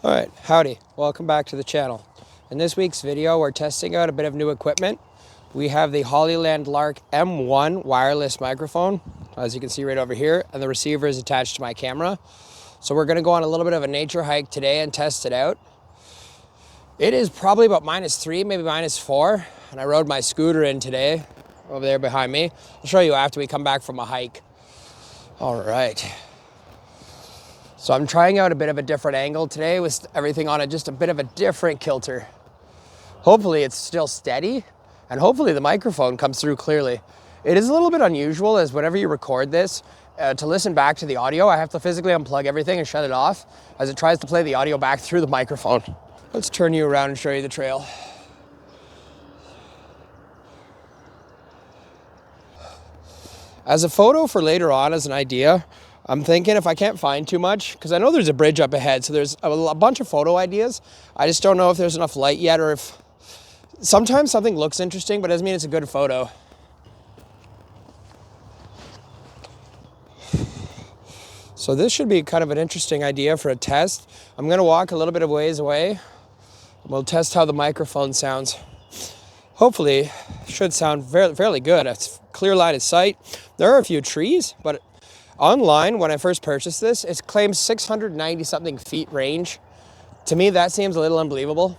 Alright, howdy, welcome back to the channel. In this week's video, we're testing out a bit of new equipment. We have the Hollyland Lark M1 wireless microphone, as you can see right over here, and the receiver is attached to my camera. So we're going to go on a little bit of a nature hike today and test it out. It is probably about -3, maybe -4, and I rode my scooter in today, over there behind me. I'll show you after we come back from a hike. Alright. So I'm trying out a bit of a different angle today with everything on it, just a bit of a different kilter. Hopefully it's still steady, and hopefully the microphone comes through clearly. It is a little bit unusual, as whenever you record this, to listen back to the audio, I have to physically unplug everything and shut it off, as it tries to play the audio back through the microphone. Let's turn you around and show you the trail. As a photo for later on, as an idea, I'm thinking if I can't find too much, because I know there's a bridge up ahead, so there's a bunch of photo ideas. I just don't know if there's enough light yet, or if sometimes something looks interesting, but doesn't mean it's a good photo. So this should be kind of an interesting idea for a test. I'm going to walk a little bit of ways away. We'll test how the microphone sounds. Hopefully, it should sound fairly good. It's clear line of sight. There are a few trees, but online, when I first purchased this, it claims 690 something feet range. To me, that seems a little unbelievable.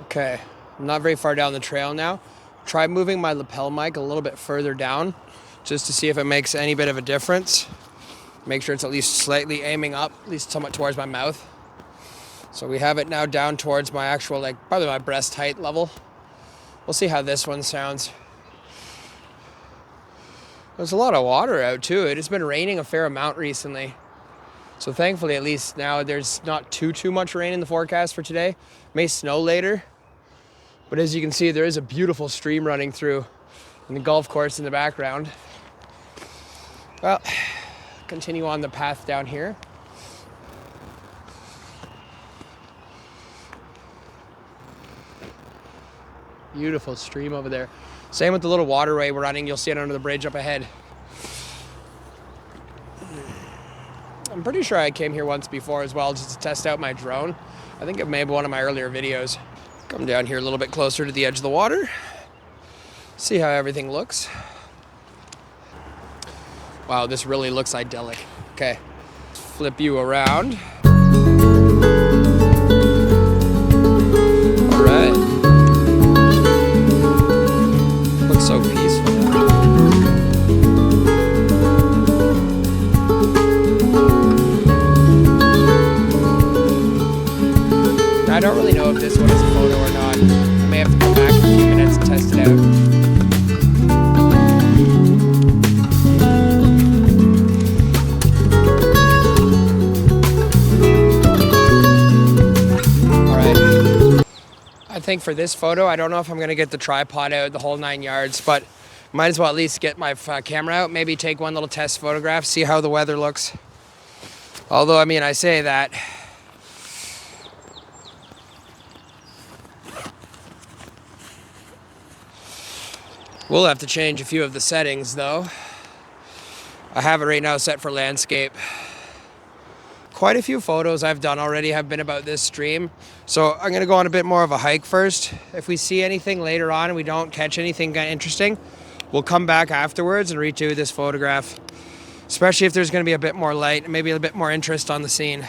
Okay, I'm not very far down the trail now. Try moving my lapel mic a little bit further down, just to see if it makes any bit of a difference. Make sure it's at least slightly aiming up, at least somewhat towards my mouth. So we have it now down towards my actual, probably my breast height level. We'll see how this one sounds. There's a lot of water out too. It has been raining a fair amount recently. So thankfully, at least now there's not too much rain in the forecast for today. May snow later. But as you can see, there is a beautiful stream running through and the golf course in the background. Well, continue on the path down here. Beautiful stream over there. Same with the little waterway we're running. You'll see it under the bridge up ahead. I'm pretty sure I came here once before as well, just to test out my drone. I think it may be one of my earlier videos. Come down here a little bit closer to the edge of the water. See how everything looks. Wow, this really looks idyllic. Okay, flip you around. All right. Looks so peaceful. I don't really know if this one is a photo or not. I may have to come back in a few minutes and test it out. Alright. I think for this photo, I don't know if I'm going to get the tripod out the whole 9 yards, but might as well at least get my camera out, maybe take one little test photograph, see how the weather looks. Although, I mean, I say that. We'll have to change a few of the settings though. I have it right now set for landscape. Quite a few photos I've done already have been about this stream. So I'm gonna go on a bit more of a hike first. If we see anything later on and we don't catch anything interesting, we'll come back afterwards and redo this photograph. Especially if there's gonna be a bit more light and maybe a bit more interest on the scene.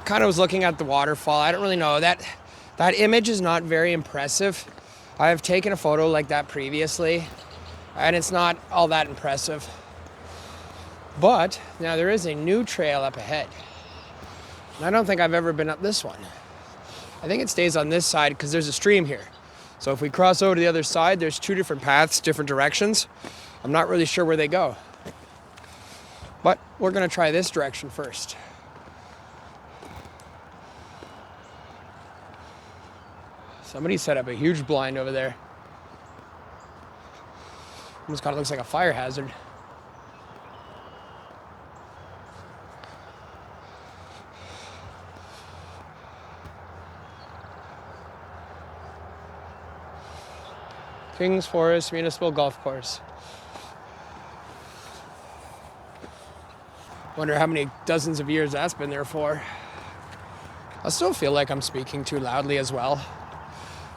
Kind of was looking at the waterfall. I don't really know. That image is not very impressive. I have taken a photo like that previously, and it's not all that impressive. But now there is a new trail up ahead. And I don't think I've ever been up this one. I think it stays on this side because there's a stream here. So if we cross over to the other side, there's two different paths, different directions. I'm not really sure where they go. But we're gonna try this direction first. Somebody set up a huge blind over there. Almost kind of looks like a fire hazard. Kings Forest Municipal Golf Course. Wonder how many dozens of years that's been there for. I still feel like I'm speaking too loudly as well.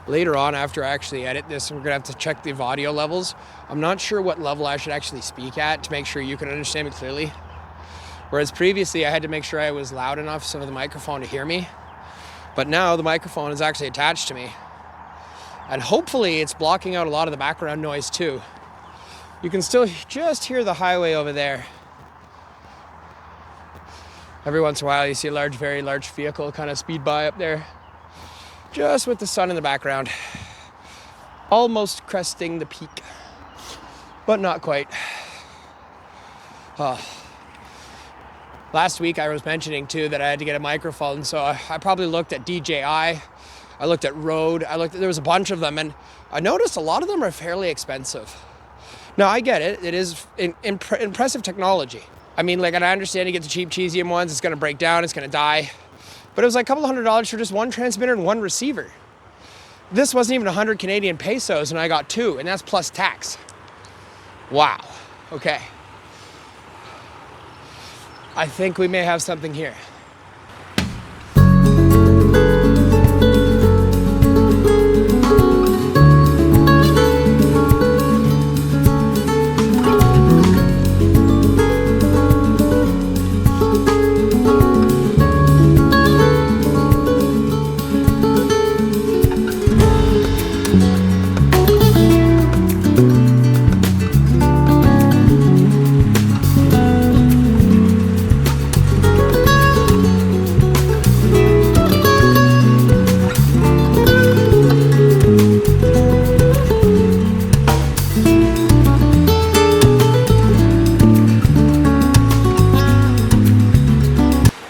Later on, after I actually edit this, we're gonna have to check the audio levels. I'm not sure what level I should actually speak at to make sure you can understand me clearly. Whereas previously I had to make sure I was loud enough so the microphone to hear me. But now the microphone is actually attached to me. And hopefully it's blocking out a lot of the background noise too. You can still just hear the highway over there. Every once in a while you see a very large vehicle kind of speed by up there. Just with the sun in the background. Almost cresting the peak. But not quite. Oh. Last week I was mentioning too that I had to get a microphone, so I probably looked at DJI, I looked at Rode, there was a bunch of them, and I noticed a lot of them are fairly expensive. Now I get it, it is impressive technology. I mean, like, and I understand you get the cheap, cheesy ones, it's gonna break down, it's gonna die. But it was like a couple $100 for just one transmitter and one receiver. This wasn't even 100 Canadian pesos and I got two, and that's plus tax. Wow, okay. I think we may have something here.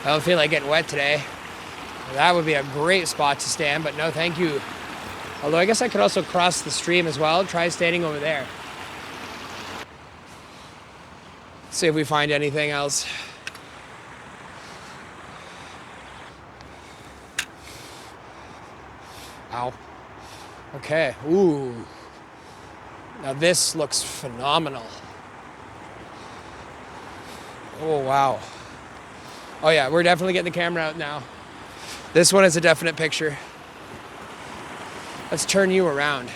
I don't feel like getting wet today. That would be a great spot to stand, but no thank you. Although I guess I could also cross the stream as well, try standing over there. See if we find anything else. Ow. Okay, ooh. Now this looks phenomenal. Oh, wow. Oh yeah, we're definitely getting the camera out now. This one is a definite picture. Let's turn you around.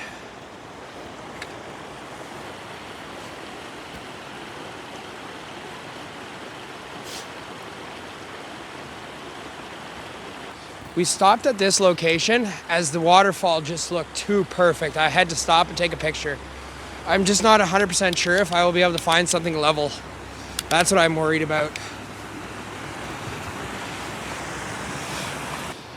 We stopped at this location as the waterfall just looked too perfect. I had to stop and take a picture. I'm just not 100% sure if I will be able to find something level. That's what I'm worried about.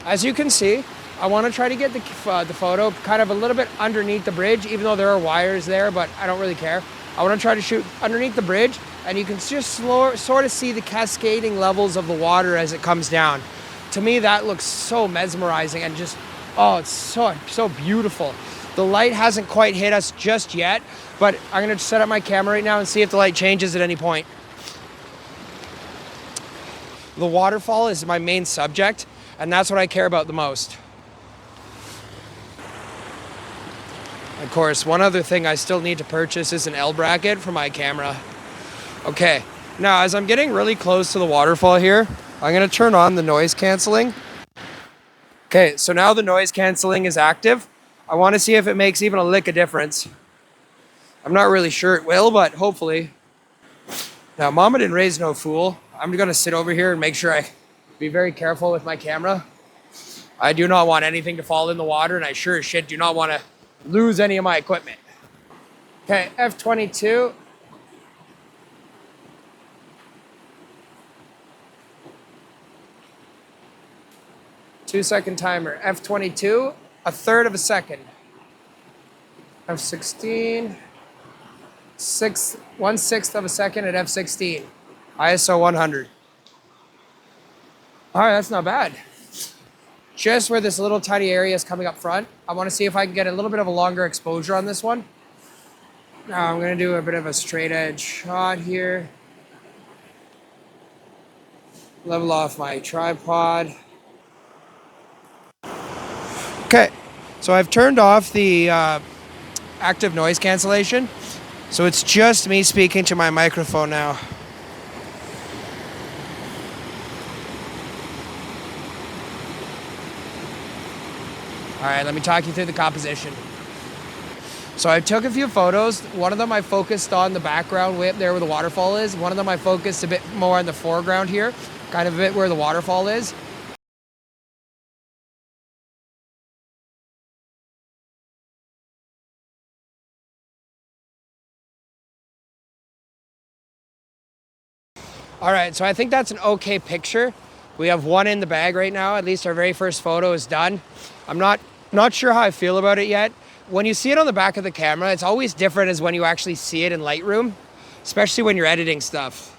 As you can see, I want to try to get the photo kind of a little bit underneath the bridge, even though there are wires there, but I don't really care. I want to try to shoot underneath the bridge, and you can just sort of see the cascading levels of the water as it comes down. To me, that looks so mesmerizing and just, oh, it's so beautiful. The light hasn't quite hit us just yet, but I'm going to set up my camera right now and see if the light changes at any point. The waterfall is my main subject, and that's what I care about the most. Of course, one other thing I still need to purchase is an L bracket for my camera. Okay, now as I'm getting really close to the waterfall here, I'm gonna turn on the noise canceling. Okay, so now the noise canceling is active. I wanna see if it makes even a lick of difference. I'm not really sure it will, but hopefully. Now, Mama didn't raise no fool. I'm gonna sit over here and make sure I be very careful with my camera. I do not want anything to fall in the water, and I sure as shit do not want to lose any of my equipment. Okay, F22. Two-second timer. F22, a third of a second. F16, 1/6 of a second at F16. ISO 100. All right, that's not bad. Just where this little tiny area is coming up front, I want to see if I can get a little bit of a longer exposure on this one. Now I'm going to do a bit of a straight edge shot here. Level off my tripod. Okay, so I've turned off the active noise cancellation. So it's just me speaking to my microphone now. All right, let me talk you through the composition. So I took a few photos. One of them I focused on the background way up there where the waterfall is. One of them I focused a bit more on the foreground here, kind of a bit where the waterfall is. All right, so I think that's an okay picture. We have one in the bag right now. At least our very first photo is done. I'm not sure how I feel about it yet. When you see it on the back of the camera, it's always different as when you actually see it in Lightroom, especially when you're editing stuff.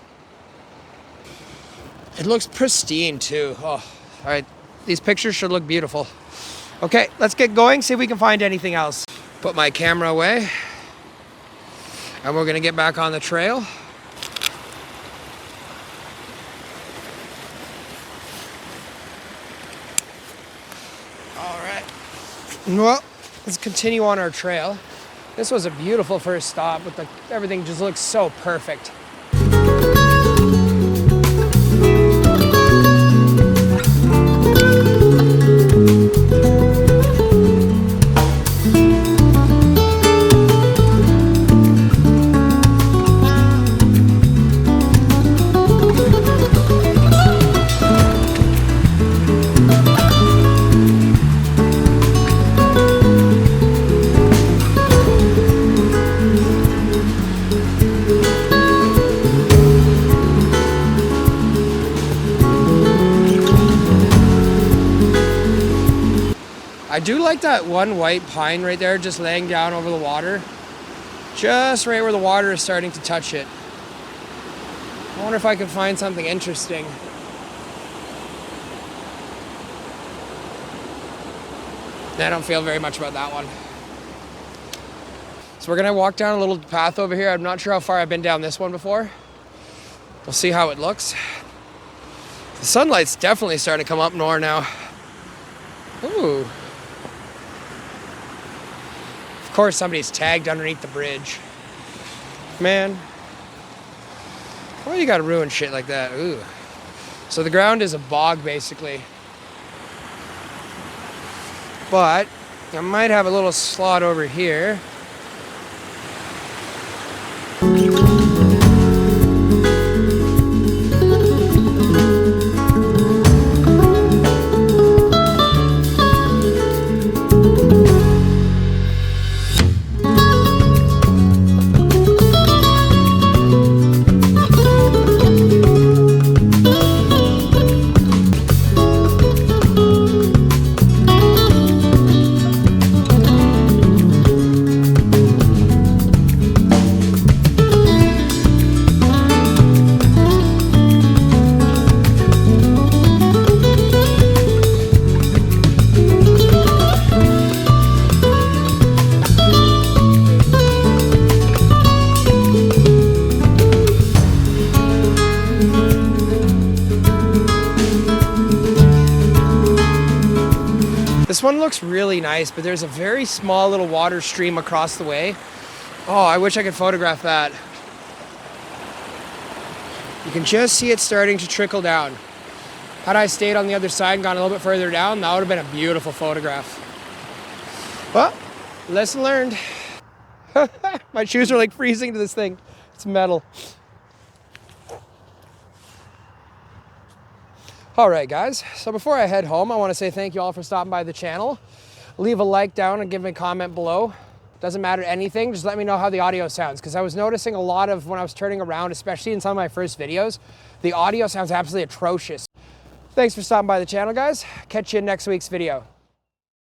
It looks pristine too. Oh, all right, these pictures should look beautiful. Okay, let's get going, see if we can find anything else. Put my camera away, and we're gonna get back on the trail. All right, well, let's continue on our trail. This was a beautiful first stop with everything just looks so perfect. I do like that one white pine right there just laying down over the water. Just right where the water is starting to touch it. I wonder if I can find something interesting. I don't feel very much about that one. So we're gonna walk down a little path over here. I'm not sure how far I've been down this one before. We'll see how it looks. The sunlight's definitely starting to come up more now. Ooh. Of course somebody's tagged underneath the bridge. Man. Why you gotta ruin shit like that? Ooh. So the ground is a bog basically. But I might have a little slot over here. This one looks really nice, but there's a very small little water stream across the way. Oh, I wish I could photograph that. You can just see it starting to trickle down. Had I stayed on the other side and gone a little bit further down, that would have been a beautiful photograph. Well, lesson learned. My shoes are like freezing to this thing. It's metal. All right, guys. So before I head home, I want to say thank you all for stopping by the channel. Leave a like down and give me a comment below. Doesn't matter anything, just let me know how the audio sounds, because I was noticing a lot of when I was turning around, especially in some of my first videos, the audio sounds absolutely atrocious. Thanks for stopping by the channel, guys. Catch you in next week's video.